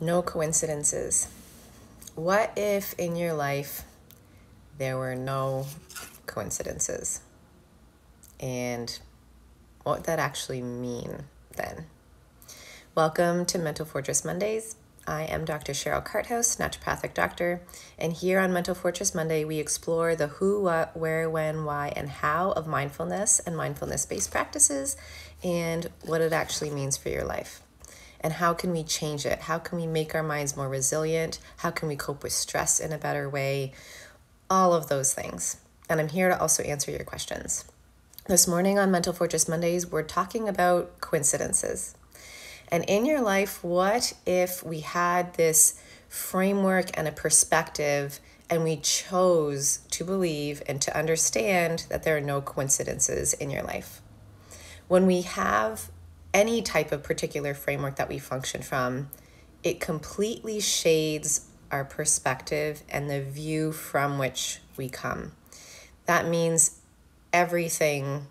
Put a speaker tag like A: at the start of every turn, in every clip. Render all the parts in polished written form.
A: No coincidences. What if in your life there were no coincidences? And what would that actually mean then? Welcome to Mental Fortress Mondays. I am Dr. Cheryl Carthouse, naturopathic doctor, and here on Mental Fortress Monday, we explore the who, what, where, when, why, and how of mindfulness and mindfulness-based practices and what it actually means for your life. And how can we change it? How can we make our minds more resilient? How can we cope with stress in a better way? All of those things. And I'm here to also answer your questions. This morning on Mental Fortress Mondays, we're talking about coincidences. And in your life, what if we had this framework and a perspective and we chose to believe and to understand that there are no coincidences in your life? When we have any type of particular framework that we function from, it completely shades our perspective and the view from which we come. That means everything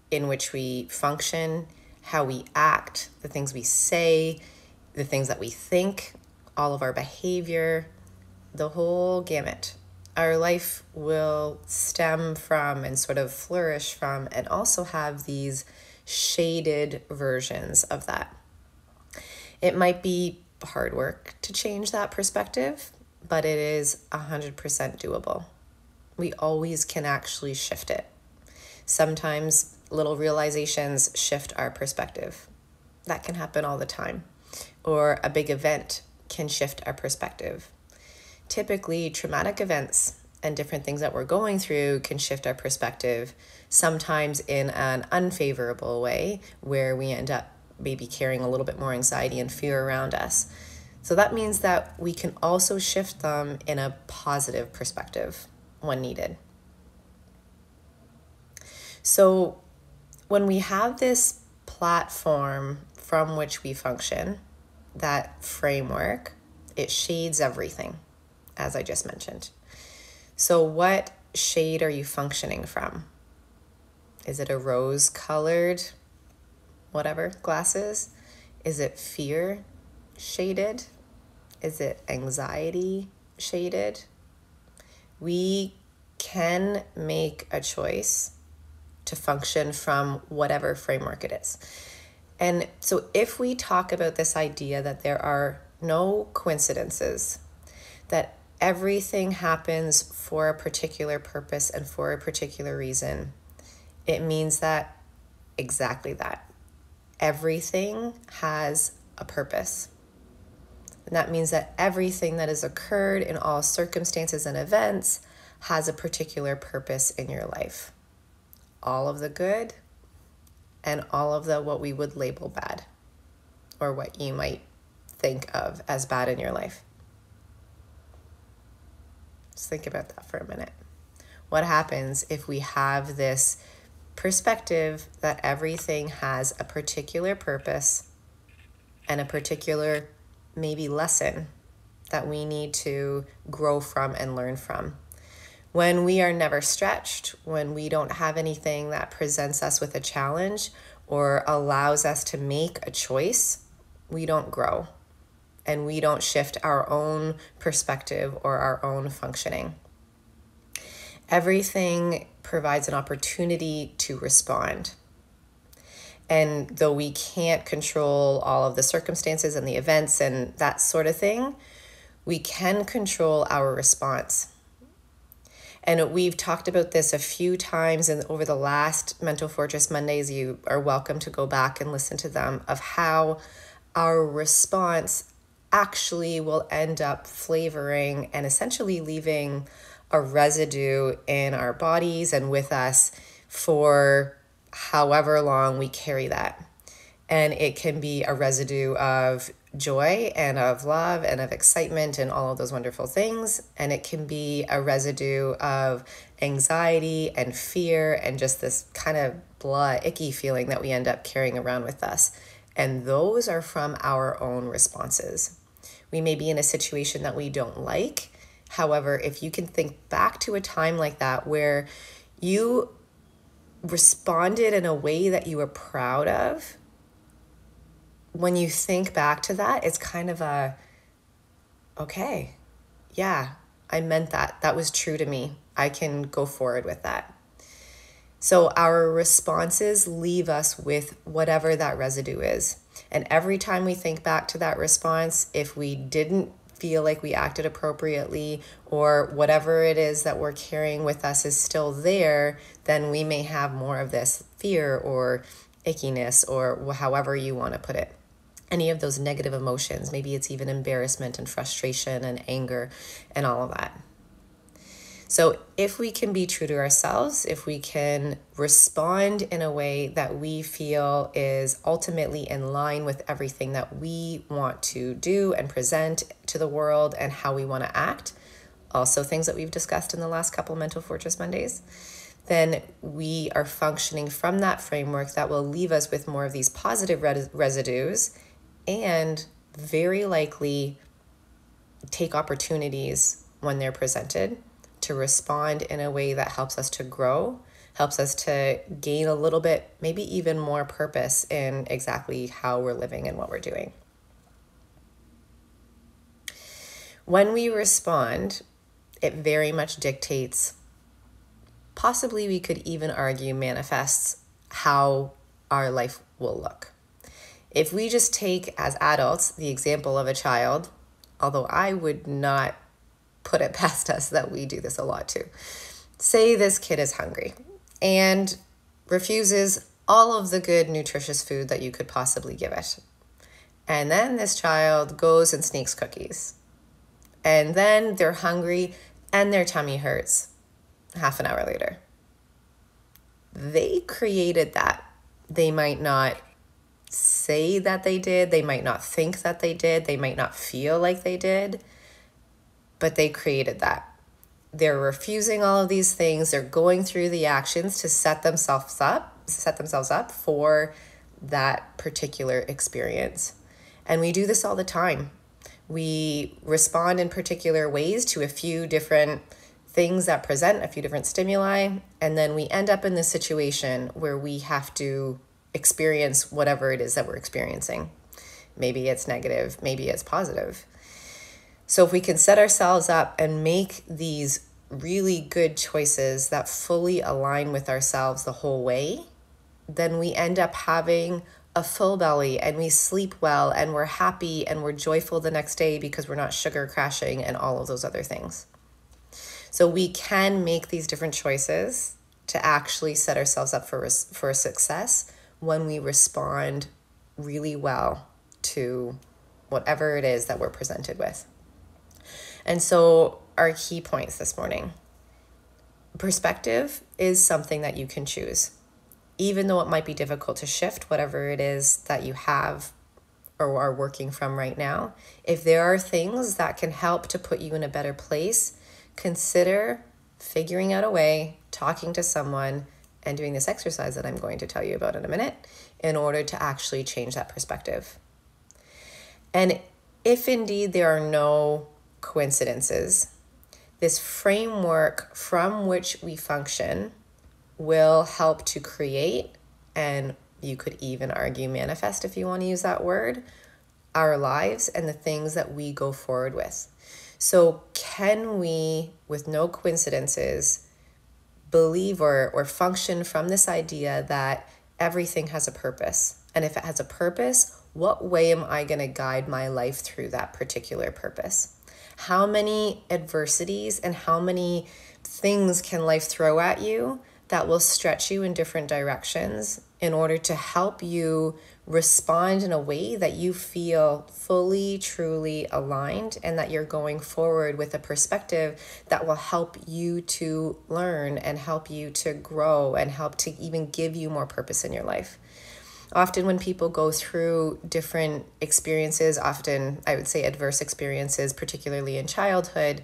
A: in which we function, how we act, the things we say, the things that we think, all of our behavior, the whole gamut. Our life will stem from and sort of flourish from and also have these shaded versions of that. It might be hard work to change that perspective, but it is 100% doable. We always can actually shift it. Sometimes little realizations shift our perspective. That can happen all the time. Or a big event can shift our perspective. Typically, traumatic events and different things that we're going through can shift our perspective, sometimes in an unfavorable way, where we end up maybe carrying a little bit more anxiety and fear around us. So that means that we can also shift them in a positive perspective when needed. So when we have this platform from which we function, that framework, it shades everything, as I just mentioned. So what shade are you functioning from? Is it a rose-colored, whatever, glasses? Is it fear shaded? Is it anxiety shaded? We can make a choice to function from whatever framework it is. And so if we talk about this idea that there are no coincidences, that everything happens for a particular purpose and for a particular reason, it means that exactly that. Everything has a purpose. And that means that everything that has occurred in all circumstances and events has a particular purpose in your life. All of the good and all of the what we would label bad, or what you might think of as bad in your life. Just think about that for a minute. What happens if we have this perspective that everything has a particular purpose and a particular maybe lesson that we need to grow from and learn from? When we are never stretched, when we don't have anything that presents us with a challenge or allows us to make a choice, we don't grow and we don't shift our own perspective or our own functioning. Everything provides an opportunity to respond. And though we can't control all of the circumstances and the events and that sort of thing, we can control our response. And we've talked about this a few times and over the last Mental Fortress Mondays. You are welcome to go back and listen to them, of how our response actually will end up flavoring and essentially leaving a residue in our bodies and with us for however long we carry that. And it can be a residue of joy and of love and of excitement and all of those wonderful things. And it can be a residue of anxiety and fear and just this kind of blah, icky feeling that we end up carrying around with us. And those are from our own responses. We may be in a situation that we don't like. However, if you can think back to a time like that where you responded in a way that you were proud of, when you think back to that, it's kind of a okay, yeah, I meant that. That was true to me. I can go forward with that. So our responses leave us with whatever that residue is. And every time we think back to that response, if we didn't feel like we acted appropriately, or whatever it is that we're carrying with us is still there, then we may have more of this fear or ickiness, or however you want to put it. Any of those negative emotions, maybe it's even embarrassment and frustration and anger and all of that. So if we can be true to ourselves, if we can respond in a way that we feel is ultimately in line with everything that we want to do and present to the world and how we want to act, also things that we've discussed in the last couple Mental Fortress Mondays, then we are functioning from that framework that will leave us with more of these positive residues, and very likely take opportunities when they're presented to respond in a way that helps us to grow, helps us to gain a little bit, maybe even more purpose in exactly how we're living and what we're doing. When we respond, it very much dictates, possibly we could even argue manifests, how our life will look. If we just take as adults the example of a child, although I would not put it past us that we do this a lot too. Say this kid is hungry and refuses all of the good, nutritious food that you could possibly give it. And then this child goes and sneaks cookies. And then they're hungry and their tummy hurts half an hour later. They created that. They might not say that they did. They might not think that they did. They might not feel like they did. But they created that. They're refusing all of these things. They're going through the actions to set themselves up for that particular experience. And we do this all the time. We respond in particular ways to a few different things that present, a few different stimuli, and then we end up in this situation where we have to experience whatever it is that we're experiencing. Maybe it's negative, maybe it's positive. So if we can set ourselves up and make these really good choices that fully align with ourselves the whole way, then we end up having a full belly and we sleep well and we're happy and we're joyful the next day because we're not sugar crashing and all of those other things. So we can make these different choices to actually set ourselves up for success when we respond really well to whatever it is that we're presented with. And so our key points this morning: perspective is something that you can choose. Even though it might be difficult to shift whatever it is that you have or are working from right now, if there are things that can help to put you in a better place, consider figuring out a way, talking to someone, and doing this exercise that I'm going to tell you about in a minute in order to actually change that perspective. And if indeed there are no coincidences, this framework from which we function will help to create, and you could even argue manifest if you want to use that word, our lives and the things that we go forward with. So can we, with no coincidences, believe or function from this idea that everything has a purpose? And if it has a purpose, what way am I going to guide my life through that particular purpose? How many adversities and how many things can life throw at you that will stretch you in different directions in order to help you respond in a way that you feel fully, truly aligned, and that you're going forward with a perspective that will help you to learn and help you to grow and help to even give you more purpose in your life. Often when people go through different experiences, often I would say adverse experiences, particularly in childhood,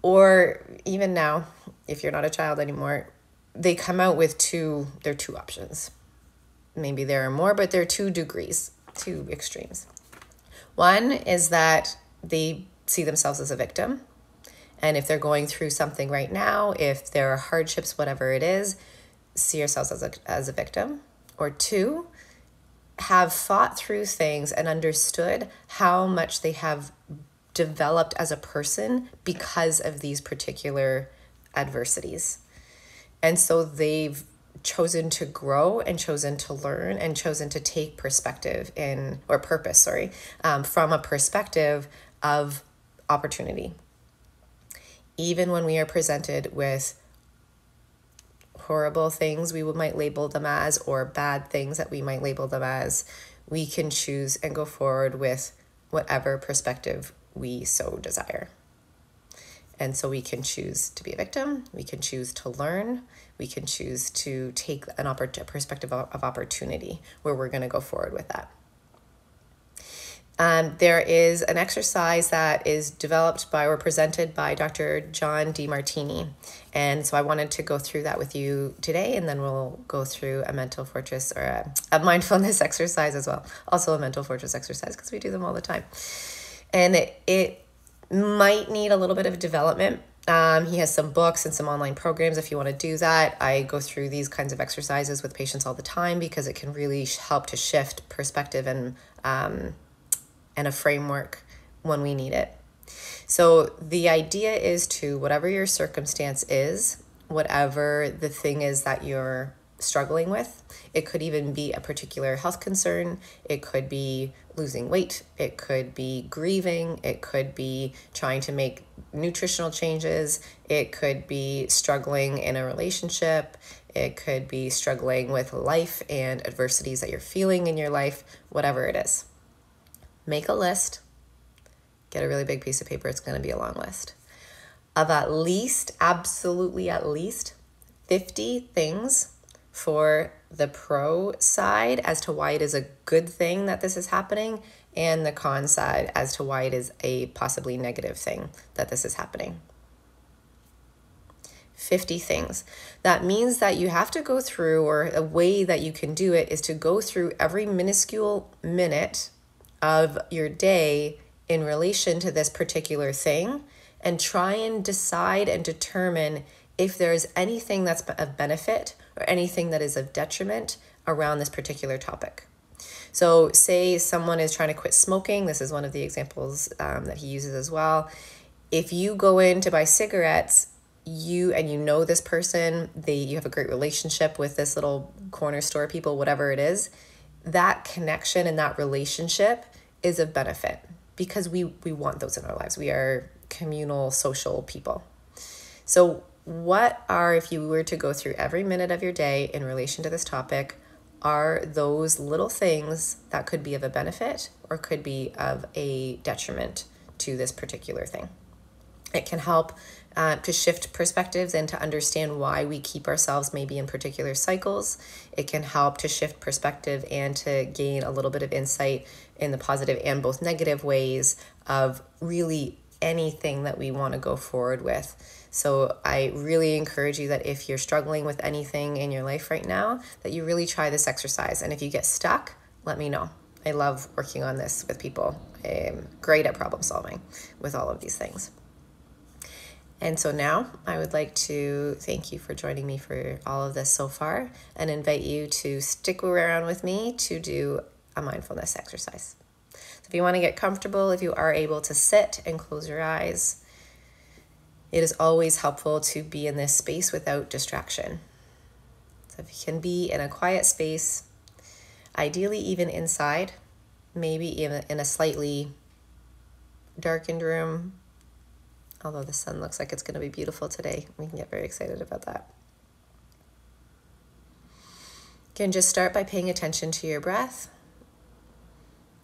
A: or even now, if you're not a child anymore, they come out with two options. Maybe there are more, but there are 2 degrees, 2 extremes. One is that they see themselves as a victim. And if they're going through something right now, if there are hardships, whatever it is, see yourselves as a victim. Or 2, have fought through things and understood how much they have developed as a person because of these particular adversities. And so they've chosen to grow and chosen to learn and chosen to take perspective from a perspective of opportunity. Even when we are presented with horrible things we might label them as, or bad things that we might label them as, we can choose and go forward with whatever perspective we so desire. And so we can choose to be a victim, we can choose to learn, we can choose to take a perspective of opportunity where we're going to go forward with that. There is an exercise that is developed by or presented by Dr. John Demartini. And so I wanted to go through that with you today, and then we'll go through a mental fortress or a mindfulness exercise as well. Also a mental fortress exercise, because we do them all the time. And it might need a little bit of development. He has some books and some online programs if you want to do that. I go through these kinds of exercises with patients all the time because it can really help to shift perspective and a framework when we need it. So the idea is to, whatever your circumstance is, whatever the thing is that you're struggling with, it could even be a particular health concern, it could be losing weight, it could be grieving, it could be trying to make nutritional changes, it could be struggling in a relationship, it could be struggling with life and adversities that you're feeling in your life, whatever it is. Make a list, get a really big piece of paper, it's going to be a long list, of absolutely at least 50 things for the pro side as to why it is a good thing that this is happening, and the con side as to why it is a possibly negative thing that this is happening. 50 things. That means that you have to go through, or a way that you can do it is to go through every minuscule minute of your day in relation to this particular thing and try and decide and determine if there is anything that's of benefit or anything that is of detriment around this particular topic. So say someone is trying to quit smoking. This is one of the examples that he uses as well. If you go in to buy cigarettes, you know this person, you have a great relationship with this little corner store people, whatever it is, that connection and that relationship is of benefit because we want those in our lives. We are communal, social people. So if you were to go through every minute of your day in relation to this topic, are those little things that could be of a benefit or could be of a detriment to this particular thing? It can help to shift perspectives and to understand why we keep ourselves maybe in particular cycles. It can help to shift perspective and to gain a little bit of insight in the positive and both negative ways of really anything that we want to go forward with. So I really encourage you that if you're struggling with anything in your life right now, that you really try this exercise. And if you get stuck, let me know. I love working on this with people. I am great at problem solving with all of these things. And so now I would like to thank you for joining me for all of this so far and invite you to stick around with me to do a mindfulness exercise. So if you want to get comfortable, if you are able to sit and close your eyes, it is always helpful to be in this space without distraction. So if you can be in a quiet space, ideally even inside, maybe even in a slightly darkened room, although the sun looks like it's going to be beautiful today. We can get very excited about that. You can just start by paying attention to your breath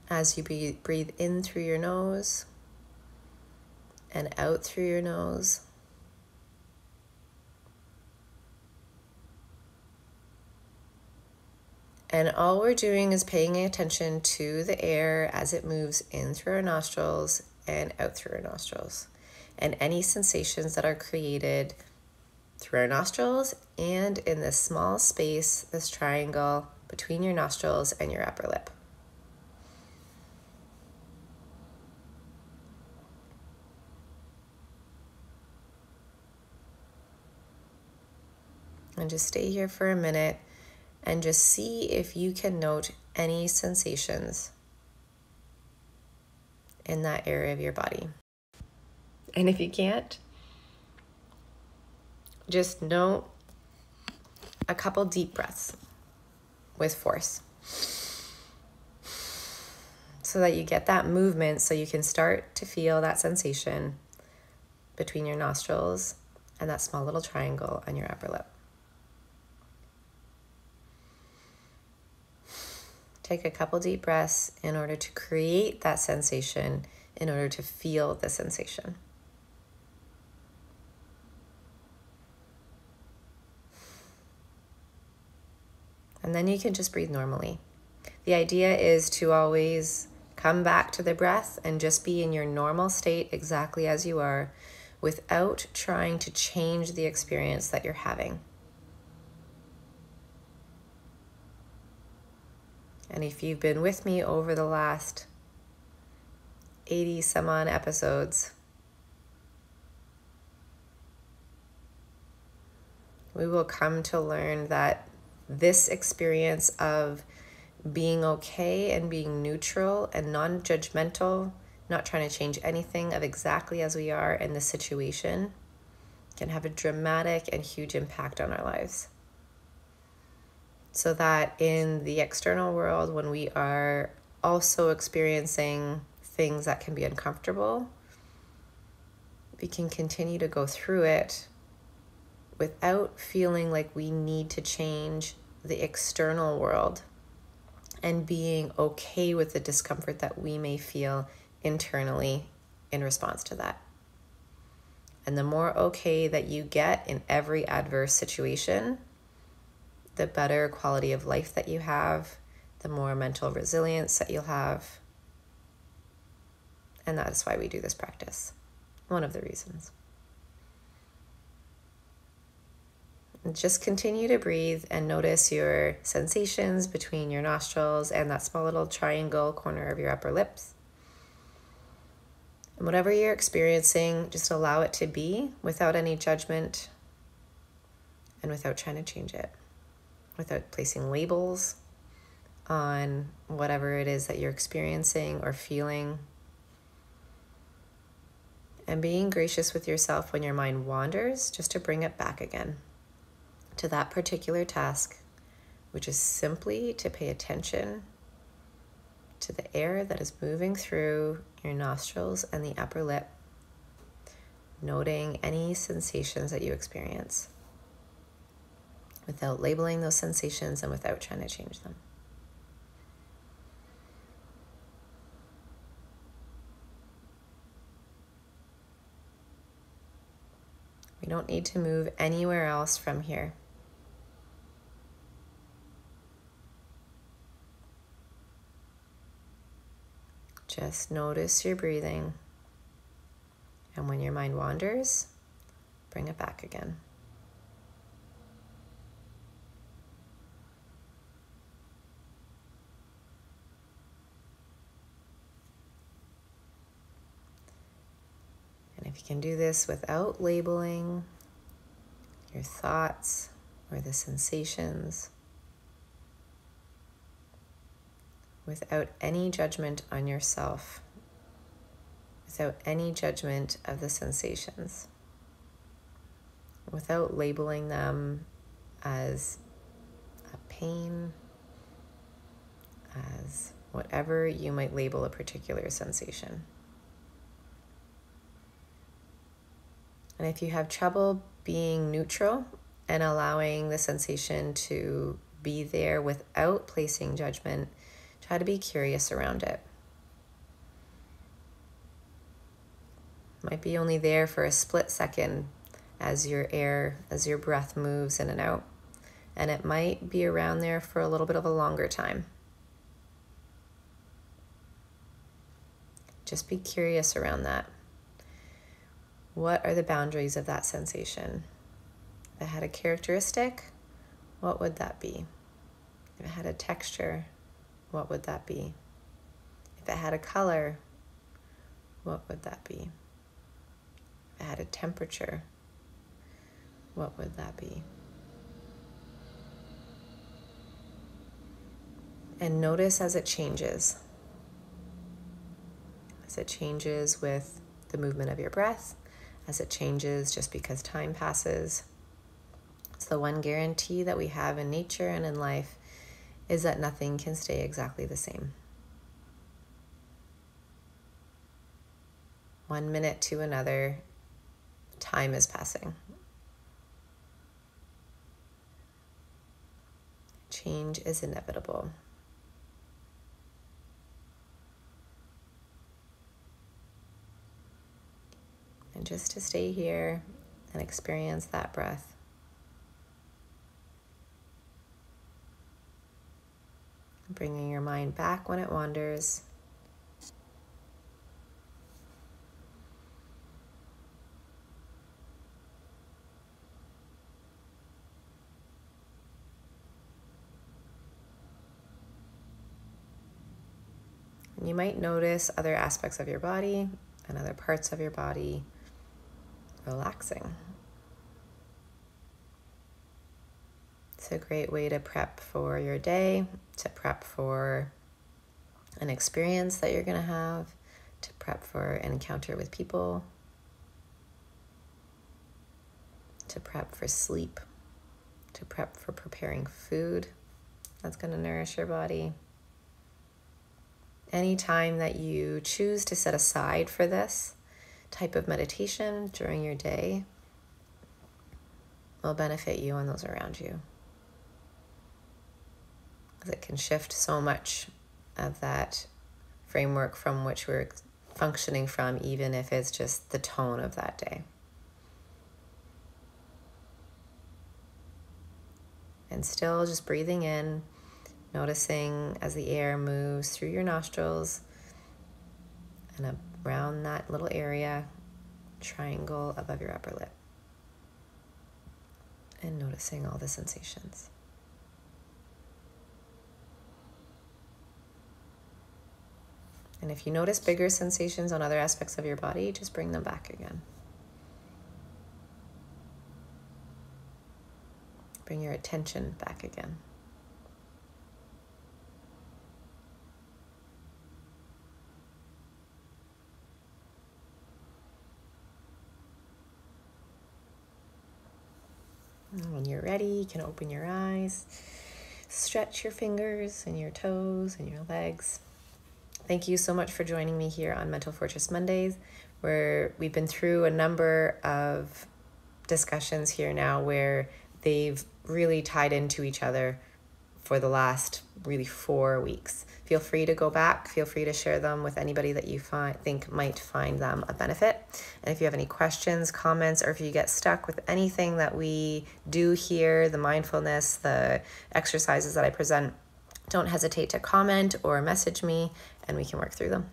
A: as you breathe in through your nose and out through your nose. And all we're doing is paying attention to the air as it moves in through our nostrils and out through our nostrils, and any sensations that are created through our nostrils and in this small space, this triangle between your nostrils and your upper lip. And just stay here for a minute and just see if you can note any sensations in that area of your body. And if you can't, just note a couple deep breaths with force so that you get that movement, so you can start to feel that sensation between your nostrils and that small little triangle on your upper lip. Take a couple deep breaths in order to create that sensation, in order to feel the sensation. And then you can just breathe normally. The idea is to always come back to the breath and just be in your normal state exactly as you are, without trying to change the experience that you're having. And if you've been with me over the last 80 some odd episodes, we will come to learn that this experience of being okay and being neutral and non-judgmental, not trying to change anything, of exactly as we are in this situation, can have a dramatic and huge impact on our lives. So that in the external world, when we are also experiencing things that can be uncomfortable, we can continue to go through it without feeling like we need to change the external world, and being okay with the discomfort that we may feel internally in response to that. And the more okay that you get in every adverse situation, the better quality of life that you have, the more mental resilience that you'll have. And that is why we do this practice. One of the reasons. And just continue to breathe and notice your sensations between your nostrils and that small little triangle corner of your upper lips. And whatever you're experiencing, just allow it to be without any judgment and without trying to change it, without placing labels on whatever it is that you're experiencing or feeling. And being gracious with yourself when your mind wanders, just to bring it back again to that particular task, which is simply to pay attention to the air that is moving through your nostrils and the upper lip, noting any sensations that you experience without labeling those sensations and without trying to change them. We don't need to move anywhere else from here. Just notice your breathing. And when your mind wanders, bring it back again. And if you can do this without labeling your thoughts or the sensations, without any judgment on yourself, without any judgment of the sensations, without labeling them as a pain, as whatever you might label a particular sensation. And if you have trouble being neutral and allowing the sensation to be there without placing judgment, try to be curious around it. Might be only there for a split second as your breath moves in and out. And it might be around there for a little bit of a longer time. Just be curious around that. What are the boundaries of that sensation? If it had a characteristic, what would that be? If it had a texture, what would that be? If it had a color, what would that be? If it had a temperature, what would that be? And notice as it changes. as it changes with the movement of your breath, as it changes just because time passes. It's the one guarantee that we have in nature and in life is that nothing can stay exactly the same. 1 minute to another, time is passing. Change is inevitable. And just to stay here and experience that breath. Bringing your mind back when it wanders. And you might notice other aspects of your body and other parts of your body relaxing. It's a great way to prep for your day, to prep for an experience that you're going to have, to prep for an encounter with people, to prep for sleep, to prep for preparing food that's going to nourish your body. Any time that you choose to set aside for this type of meditation during your day will benefit you and those around you. Because it can shift so much of that framework from which we're functioning from, even if it's just the tone of that day. And still just breathing in, noticing as the air moves through your nostrils and around that little area, triangle above your upper lip. And noticing all the sensations. And if you notice bigger sensations on other aspects of your body, just bring them back again. Bring your attention back again. And when you're ready, you can open your eyes, stretch your fingers and your toes and your legs. Thank you so much for joining me here on Mental Fortress Mondays, where we've been through a number of discussions here now where they've really tied into each other for the last really 4 weeks. Feel free to go back. Feel free to share them with anybody that you think might find them a benefit. And if you have any questions, comments, or if you get stuck with anything that we do here, the mindfulness, the exercises that I present, don't hesitate to comment or message me and we can work through them.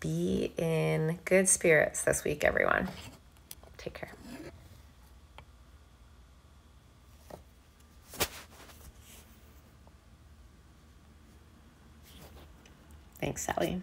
A: Be in good spirits this week, everyone. Take care. Thanks, Sally.